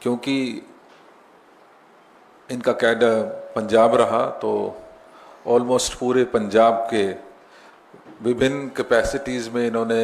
क्योंकि इनका कैडर पंजाब रहा तो ऑलमोस्ट पूरे पंजाब के विभिन्न कैपेसिटीज़ में इन्होंने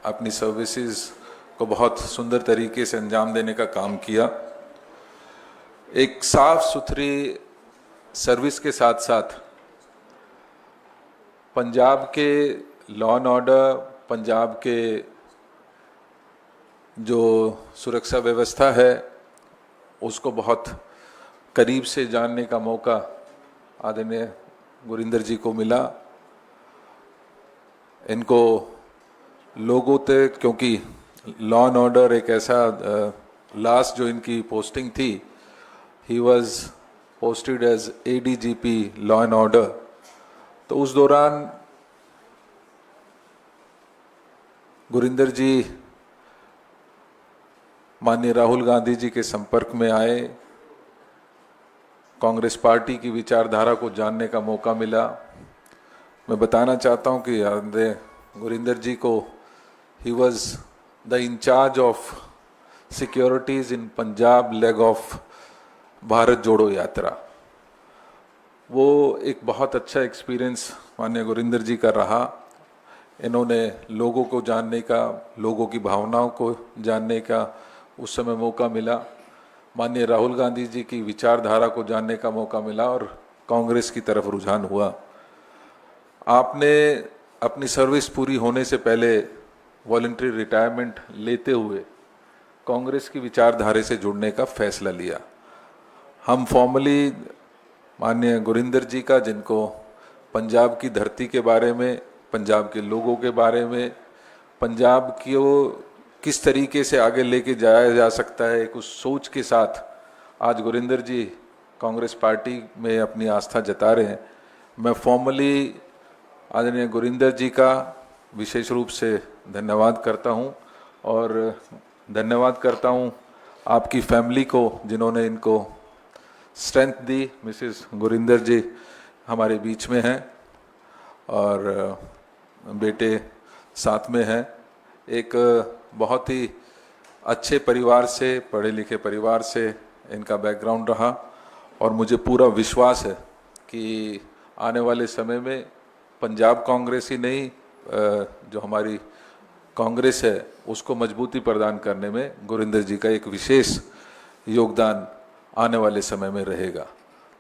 अपनी सर्विसेज को बहुत सुंदर तरीके से अंजाम देने का काम किया। एक साफ सुथरी सर्विस के साथ साथ पंजाब के लॉ एंड ऑर्डर, पंजाब के जो सुरक्षा व्यवस्था है उसको बहुत करीब से जानने का मौका आदरणीय गुरिंदर जी को मिला। इनको लोगों तक, क्योंकि लॉ एंड ऑर्डर एक ऐसा लास्ट जो इनकी पोस्टिंग थी, he was posted as ADGP law and order, तो उस दौरान गुरिंदर जी माननीय राहुल गांधी जी के संपर्क में आए, कांग्रेस पार्टी की विचारधारा को जानने का मौका मिला। मैं बताना चाहता हूं कि गुरिंदर जी को he was the incharge of securities in Punjab leg of Bharat Jodo Yatra. वो एक बहुत अच्छा एक्सपीरियंस माननीय गुरिंदर जी का रहा। इन्होंने लोगों को जानने का, लोगों की भावनाओं को जानने का उस समय मौका मिला, माननीय राहुल गांधी जी की विचारधारा को जानने का मौका मिला और कांग्रेस की तरफ रुझान हुआ। आपने अपनी सर्विस पूरी होने से पहले वॉलंटरी रिटायरमेंट लेते हुए कांग्रेस की विचारधारा से जुड़ने का फैसला लिया। हम फॉर्मली माननीय गुरिंदर जी का, जिनको पंजाब की धरती के बारे में, पंजाब के लोगों के बारे में, पंजाब की वो किस तरीके से आगे लेके जाया जा सकता है, एक उस सोच के साथ आज गुरिंदर जी कांग्रेस पार्टी में अपनी आस्था जता रहे हैं। मैं फॉर्मली आदरणीय गुरिंदर जी का विशेष रूप से धन्यवाद करता हूं और धन्यवाद करता हूं आपकी फैमिली को जिन्होंने इनको स्ट्रेंथ दी। मिसेस गुरिंदर जी हमारे बीच में हैं और बेटे साथ में हैं। एक बहुत ही अच्छे परिवार से, पढ़े लिखे परिवार से इनका बैकग्राउंड रहा और मुझे पूरा विश्वास है कि आने वाले समय में पंजाब कांग्रेस ही नहीं, जो हमारी कांग्रेस है उसको मजबूती प्रदान करने में गुरिंदर जी का एक विशेष योगदान आने वाले समय में रहेगा।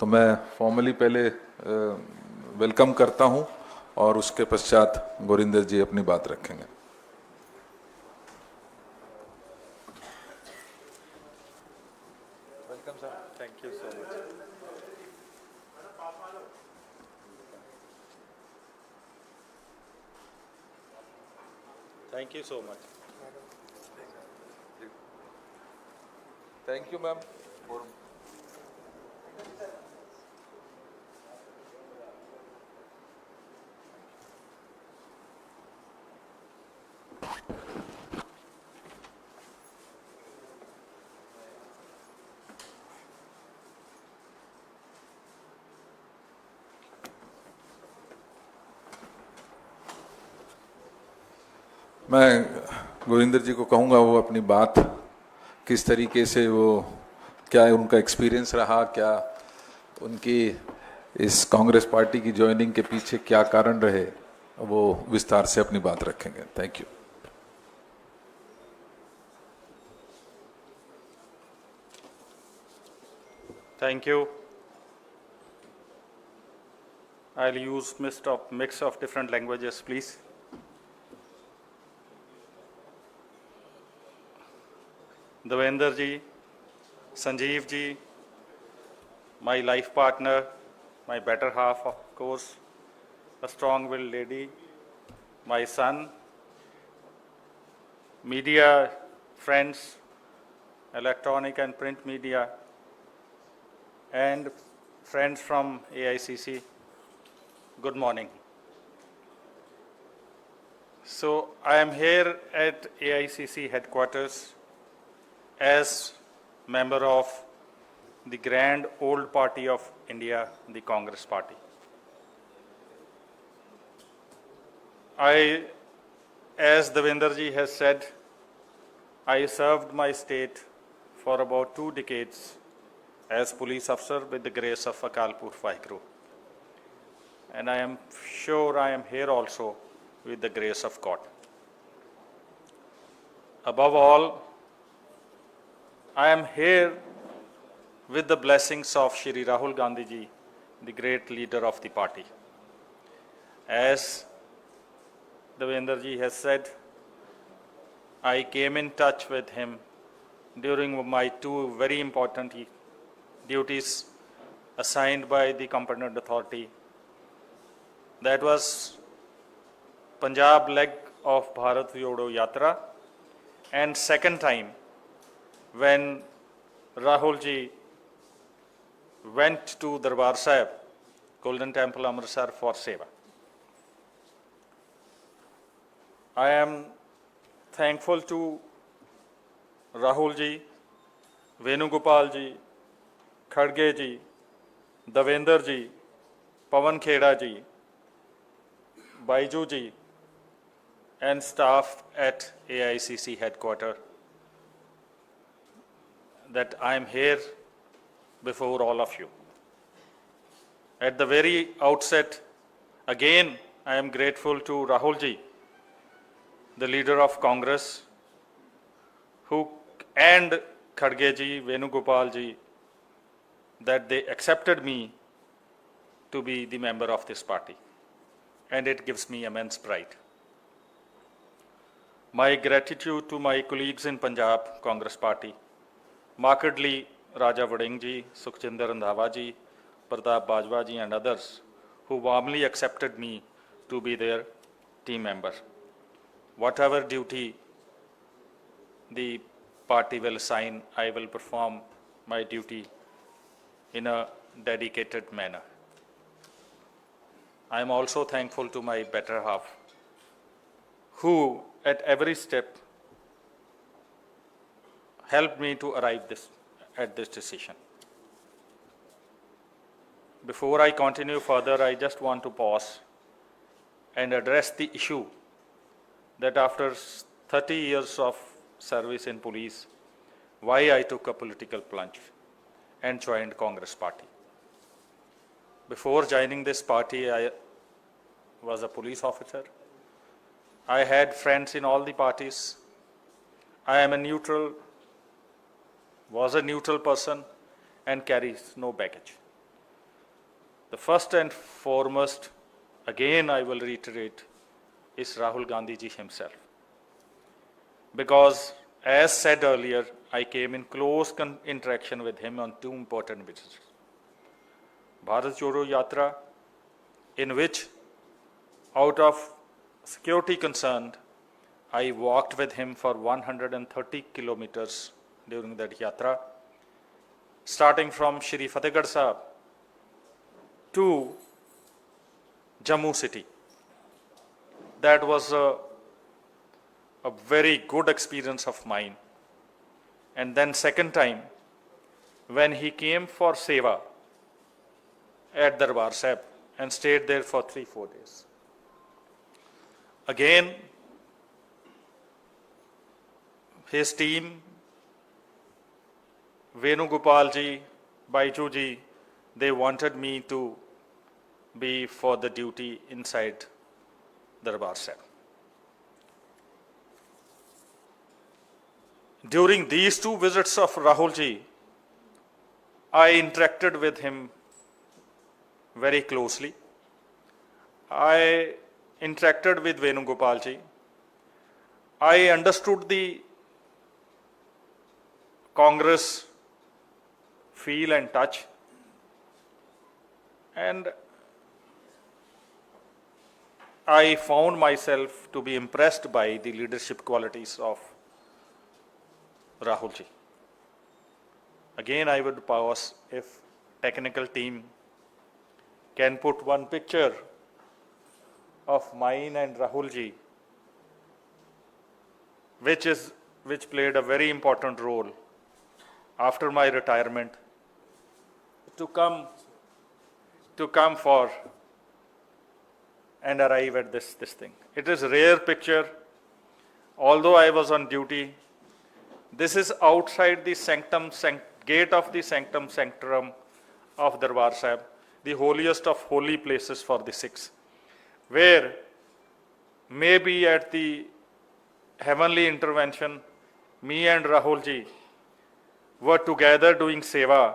तो मैं फॉर्मली पहले वेलकम करता हूं और उसके पश्चात गुरिंदर जी अपनी बात रखेंगे। Welcome sir. Thank you so much. Thank you so much. Thank you ma'am. मैं गुरिंदर जी को कहूँगा वो अपनी बात किस तरीके से, वो क्या उनका एक्सपीरियंस रहा, क्या उनकी इस कांग्रेस पार्टी की ज्वाइनिंग के पीछे क्या कारण रहे, वो विस्तार से अपनी बात रखेंगे। Thank you. Thank you. I'll use mix of different languages, please. Devendra ji, Sanjeev ji, my life partner, my better half, of course, a strong-willed lady, my son, media friends, electronic and print media, and friends from AICC, good morning. So I am here at AICC headquarters as member of the grand old party of India, the Congress Party. As Devendra ji has said, I served my state for about 2 decades as police officer with the grace of Akal Purkh Vaheguru. And I am sure I am here also with the grace of God. Above all, I am here with the blessings of Shri Rahul Gandhi ji, the great leader of the party. As Devendra ji has said, I came in touch with him during my 2 very important duties assigned by the competent authority. That was Punjab leg of Bharat Jodo Yatra, and second time when Rahul ji went to Darbar Sahib, Golden Temple Amritsar, for Seva. I am thankful to Rahul ji, Venugopal ji, Khadge ji, Devendra ji, Pawan Kheda ji, Baiju ji, and staff at AICC headquarters that I am here before all of you. At the very outset, again, I am grateful to Rahul ji, the leader of Congress, and Khadge ji, Venugopal ji, that they accepted me to be the member of this party. And it gives me immense pride. My gratitude to my colleagues in Punjab Congress Party, markedly Raja Vading ji, Sukhjinder Randhawa ji, Pratap Bajwa ji, and others who warmly accepted me to be their team member. Whatever duty the party will assign, I will perform my duty in a dedicated manner. I am also thankful to my better half, who at every step helped me to arrive at this decision. Before I continue further, I just want to pause and address the issue that after 30 years of service in police, why I took a political plunge and joined Congress Party. Before joining this party, I was a police officer. I had friends in all the parties. I am was a neutral person and carries no baggage. The first and foremost, again I will reiterate, is Rahul Gandhi ji himself. Because as said earlier, I came in close interaction with him on 2 important visits. Bharat Jodo Yatra, in which out of security concerned, I walked with him for 130 kilometers during that yatra, starting from Shri Fatehgarh Sahib to Jammu city. That was a very good experience of mine. And then second time, when he came for Seva at Darbar Sahib and stayed there for 3-4 days. Again, his team, Venugopal ji, Baiju ji, they wanted me to be for the duty inside Darbar Sahib. During these 2 visits of Rahul ji, I interacted with him very closely. I interacted with Venugopal ji. I understood the Congress feel and touch, and I found myself to be impressed by the leadership qualities of Rahul ji. Again, I would pause if technical team can put one picture of mine and Rahul ji, which played a very important role after my retirement to come for and arrive at this thing. It is a rare picture. Although I was on duty, This is outside the gate of the sanctum sanctorum of Darbar Sahib, the holiest of holy places for the Sikhs, where maybe at the heavenly intervention, me and Rahul ji were together doing seva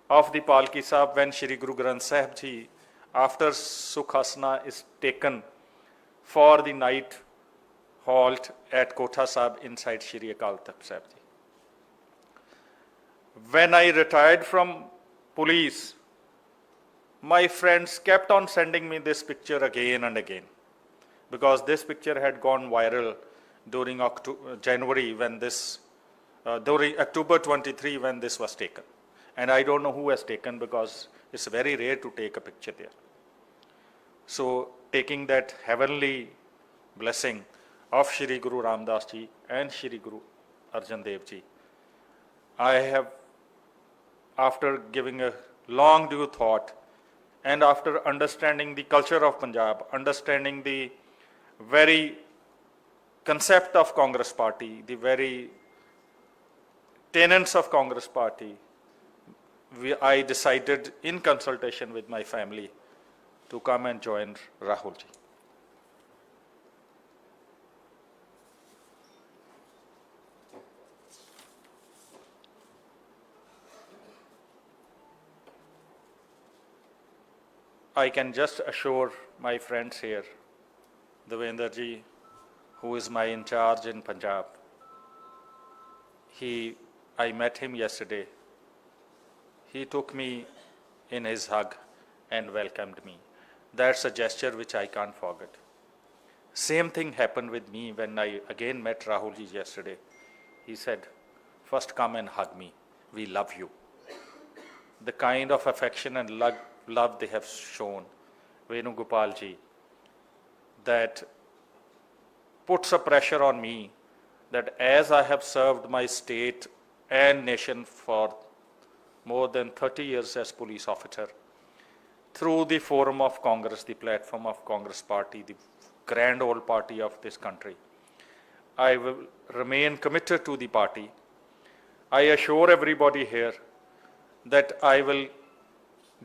of the Palki Sahib when Shri Guru Granth Sahib ji, after Sukhasana, is taken for the night halt at Kotha Sahib inside Shri Akal Takht Sahib ji. When I retired from police, my friends kept on sending me this picture again and again, because this picture had gone viral during January when this, during October 23 when this was taken. And I don't know who has taken, because it's very rare to take a picture there. So taking that heavenly blessing of Shri Guru Ramdas ji and Shri Guru Arjan Dev ji, I have, after giving a long due thought and after understanding the culture of Punjab, understanding the very concept of Congress Party, the very tenets of Congress Party, I decided in consultation with my family to come and join Rahul ji. I can just assure my friends here, Devendra ji, who is my in charge in Punjab, I met him yesterday. He took me in his hug and welcomed me. That's a gesture which I can't forget. Same thing happened with me when I again met Rahul ji yesterday. He said, first come and hug me. We love you. The kind of affection and love they have shown, Venugopal ji, that puts a pressure on me that as I have served my state and nation for more than 30 years as police officer, through the forum of Congress, the platform of Congress Party, the grand old party of this country, I will remain committed to the party. I assure everybody here that I will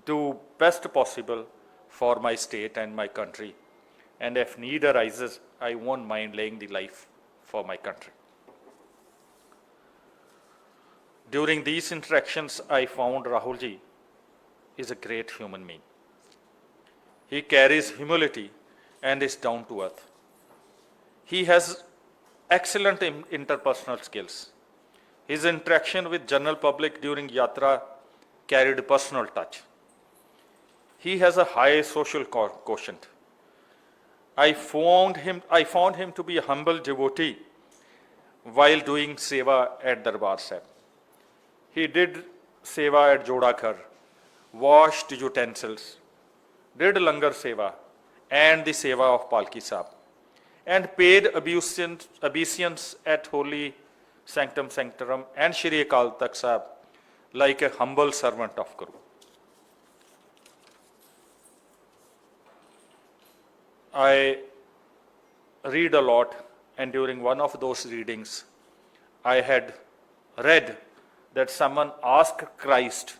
do best possible for my state and my country. And if need arises, I won't mind laying the life for my country. During these interactions, I found Rahul ji is a great human being. He carries humility and is down to earth. He has excellent interpersonal skills. His interaction with general public during Yatra carried personal touch. He has a high social quotient. I found him to be a humble devotee while doing seva at Darbar Sahib. He did seva at Jodakhar, washed utensils, did langar seva and the seva of Palki Sahib, and paid obeisance at Holy Sanctum Sanctorum and Shri Akal Takht Sahib like a humble servant of Guru. I read a lot, and during one of those readings, I had read that someone asked Christ,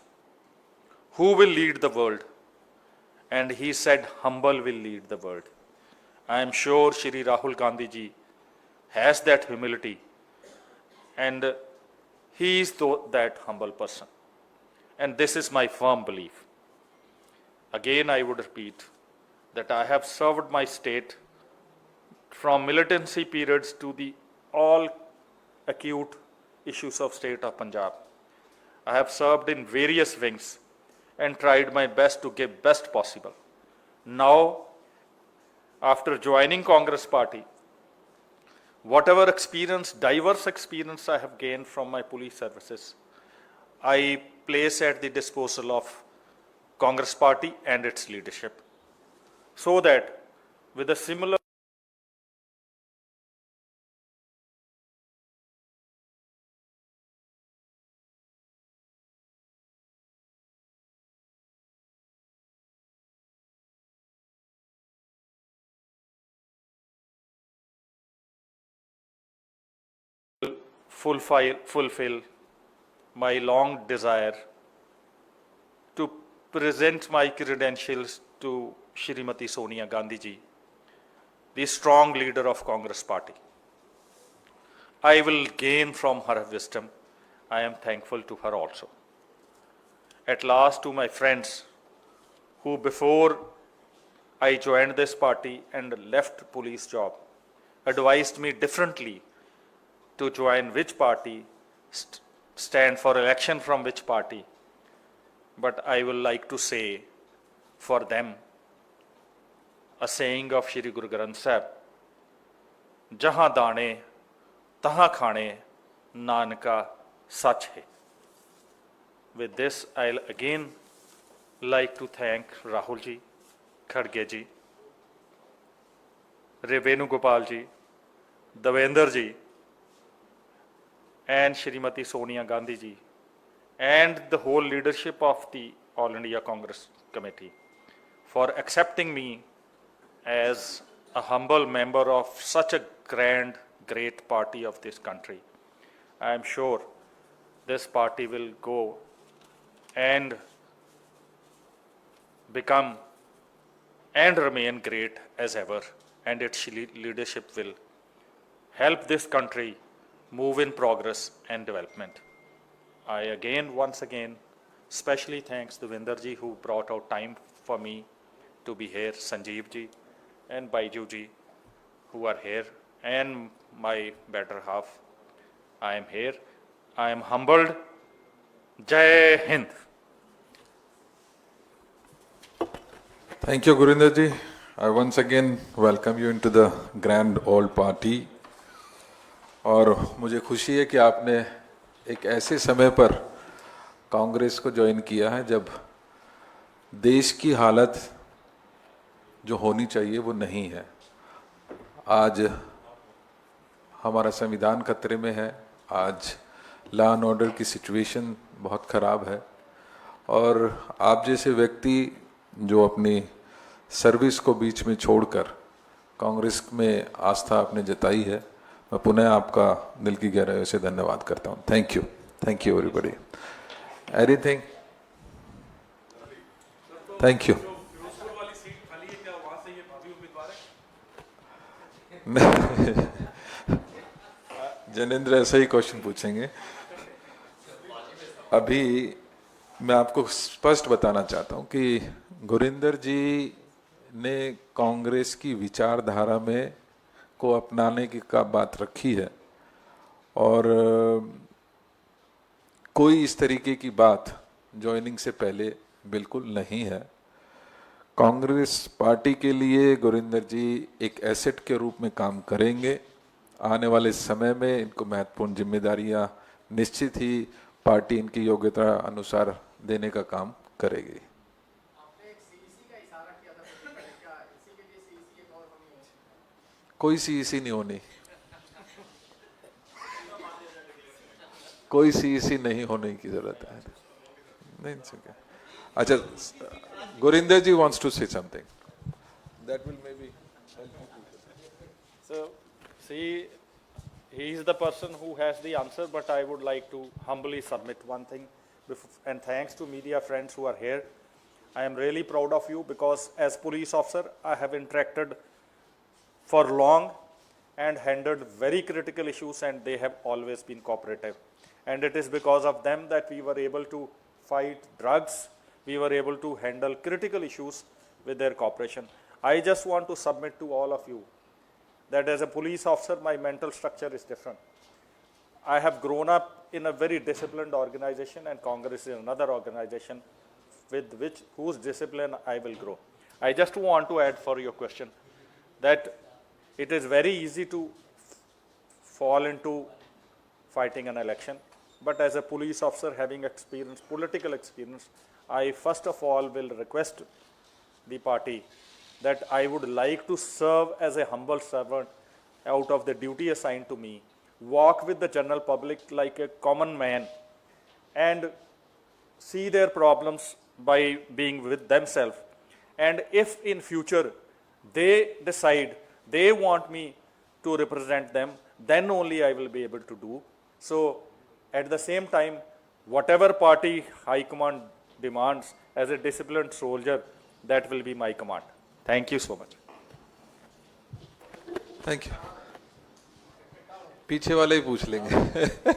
who will lead the world? And he said, humble will lead the world. I am sure Shri Rahul Gandhi ji has that humility, and he is that humble person. And this is my firm belief. Again, I would repeat that I have served my state from militancy periods to the all acute issues of state of Punjab. I have served in various wings and tried my best to give best possible. Now, after joining Congress Party, whatever experience, diverse experience I have gained from my police services, I place at the disposal of Congress Party and its leadership, so that with a similar fulfill my long desire to present my credentials to Shrimati Sonia Gandhi ji, the strong leader of Congress Party. I will gain from her wisdom. I am thankful to her also. At last, to my friends who before I joined this party and left police job, advised me differently to join which party, stand for election from which party. But I will like to say for them a saying of Shri Guru Granth Sahib, Jahan dane, tahan khane, Nanka sach hai. With this, I'll again like to thank Rahul ji, Khadge ji, Revenu Gopal ji, Devendra ji, and Shrimati Sonia Gandhi ji, and the whole leadership of the All India Congress Committee for accepting me as a humble member of such a grand, great party of this country. I am sure this party will go and become and remain great as ever, and its leadership will help this country move in progress and development. I once again, specially thanks to Devendra ji who brought out time for me to be here, Sanjeev ji and Baiju ji who are here, and my better half. I am here. I am humbled. Jai Hind. Thank you, Gurinder ji. I once again welcome you into the grand old party. और मुझे खुशी है कि आपने एक ऐसे समय पर कांग्रेस को ज्वाइन किया है जब देश की हालत जो होनी चाहिए वो नहीं है। आज हमारा संविधान खतरे में है, आज लॉ एंड ऑर्डर की सिचुएशन बहुत ख़राब है, और आप जैसे व्यक्ति जो अपनी सर्विस को बीच में छोड़कर कांग्रेस में आस्था आपने जताई है, मैं पुनः आपका दिल की गहराइयों से धन्यवाद करता हूँ। Thank you everybody. Anything? Thank you. Janendra ऐसा ही क्वेश्चन पूछेंगे। अभी मैं आपको स्पष्ट बताना चाहता हूँ कि गुरिंदर जी ने कांग्रेस की विचारधारा में को अपनाने की का बात रखी है, और कोई इस तरीके की बात ज्वाइनिंग से पहले बिल्कुल नहीं है। कांग्रेस पार्टी के लिए गुरिंदर जी एक एसेट के रूप में काम करेंगे। आने वाले समय में इनको महत्वपूर्ण जिम्मेदारियां निश्चित ही पार्टी इनकी योग्यता अनुसार देने का काम करेगी। कोई सीईसी नहीं होनी, कोई सीईसी नहीं होने की जरूरत है। नहीं सके। अच्छा, गुरिंदर जी wants to say something. That will maybe help you. So, see, he is the person who has the answer, but I would like to humbly submit one thing. And thanks to media friends who are here. I am really proud of you because as police officer, I have interacted for long and handled very critical issues, and they have always been cooperative. And it is because of them that we were able to fight drugs, we were able to handle critical issues with their cooperation. I just want to submit to all of you that as a police officer, my mental structure is different. I have grown up in a very disciplined organization, and Congress is another organization with whose discipline I will grow. I just want to add for your question that it is very easy to fall into fighting an election, but as a police officer having experience, political experience, I first of all will request the party that I would like to serve as a humble servant out of the duty assigned to me, walk with the general public like a common man, and see their problems by being with themselves. And if in future they decide they want me to represent them, then only I will be able to do So at the same time, whatever party high command demands as a disciplined soldier, that will be my command. Thank you so much. Thank you. पीछे वाले ही पूछ लेंगे।